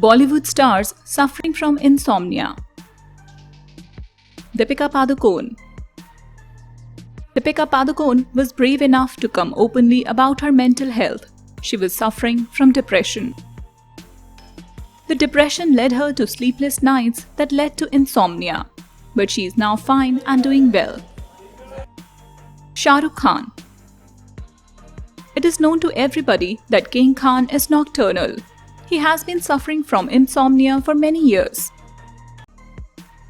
Bollywood stars suffering from insomnia. Deepika Padukone. Deepika Padukone was brave enough to come openly about her mental health. She was suffering from depression. The depression led her to sleepless nights that led to insomnia, but she is now fine and doing well. Shahrukh Khan. It is known to everybody that King Khan is nocturnal. He has been suffering from insomnia for many years.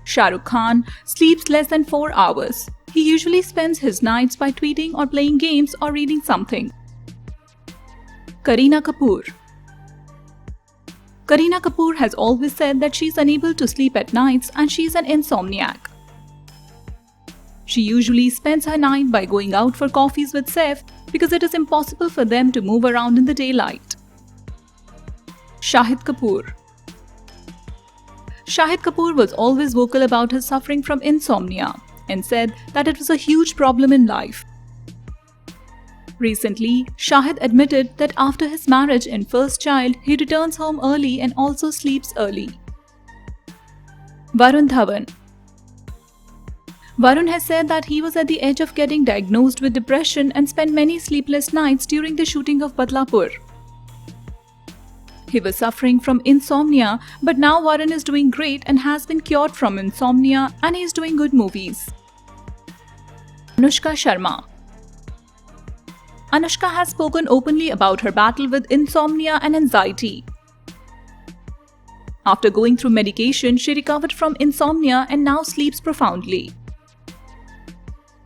Shahrukh Khan sleeps less than 4 hours. He usually spends his nights by tweeting or playing games or reading something. Kareena Kapoor. Kareena Kapoor has always said that she is unable to sleep at nights and she is an insomniac. She usually spends her night by going out for coffees with Saif because it is impossible for them to move around in the daylight. Shahid Kapoor. Shahid Kapoor was always vocal about his suffering from insomnia and said that it was a huge problem in life. Recently, Shahid admitted that after his marriage and first child, he returns home early and also sleeps early. Varun Dhawan. Varun has said that he was at the edge of getting diagnosed with depression and spent many sleepless nights during the shooting of Badlapur. He was suffering from insomnia, but now Varun is doing great and has been cured from insomnia and he is doing good movies. Anushka Sharma. Anushka has spoken openly about her battle with insomnia and anxiety. After going through medication, she recovered from insomnia and now sleeps profoundly.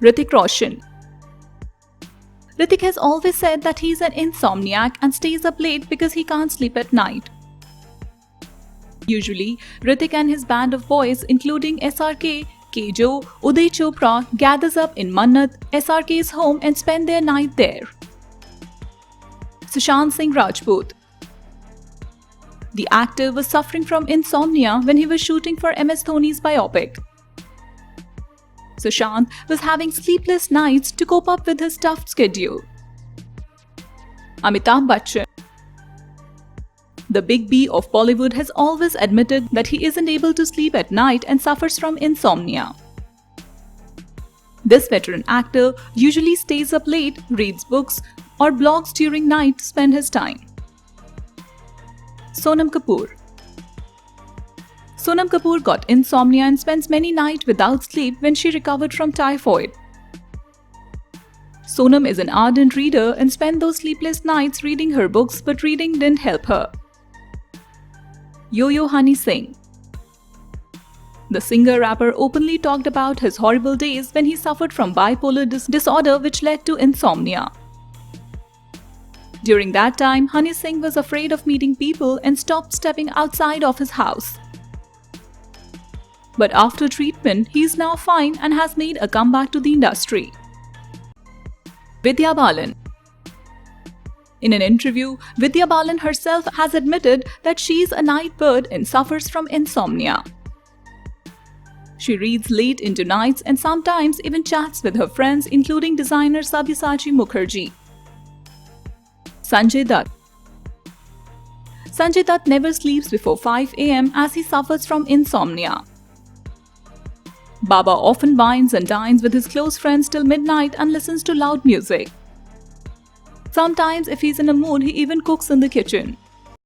Hrithik Roshan. Hrithik has always said that he is an insomniac and stays up late because he can't sleep at night. Usually, Hrithik and his band of boys including SRK, Kejo, Uday Chopra gathers up in Mannat, SRK's home and spend their night there. Sushant Singh Rajput. The actor was suffering from insomnia when he was shooting for MS Dhoni's biopic. Sushant was having sleepless nights to cope up with his tough schedule. Amitabh Bachchan. The big B of Bollywood has always admitted that he isn't able to sleep at night and suffers from insomnia. This veteran actor usually stays up late, reads books, or blogs during night to spend his time. Sonam Kapoor. Sonam Kapoor got insomnia and spends many nights without sleep when she recovered from typhoid. Sonam is an ardent reader and spent those sleepless nights reading her books, but reading didn't help her. Yo Honey Singh. The singer-rapper openly talked about his horrible days when he suffered from bipolar disorder which led to insomnia. During that time, Honey Singh was afraid of meeting people and stopped stepping outside of his house. But after treatment, he is now fine and has made a comeback to the industry. Vidya Balan. In an interview, Vidya Balan herself has admitted that she is a night bird and suffers from insomnia. She reads late into nights and sometimes even chats with her friends, including designer Sabyasachi Mukherjee. Sanjay Dutt. Sanjay Dutt never sleeps before 5 am as he suffers from insomnia. Baba often wines and dines with his close friends till midnight and listens to loud music. Sometimes, if he's in a mood, he even cooks in the kitchen.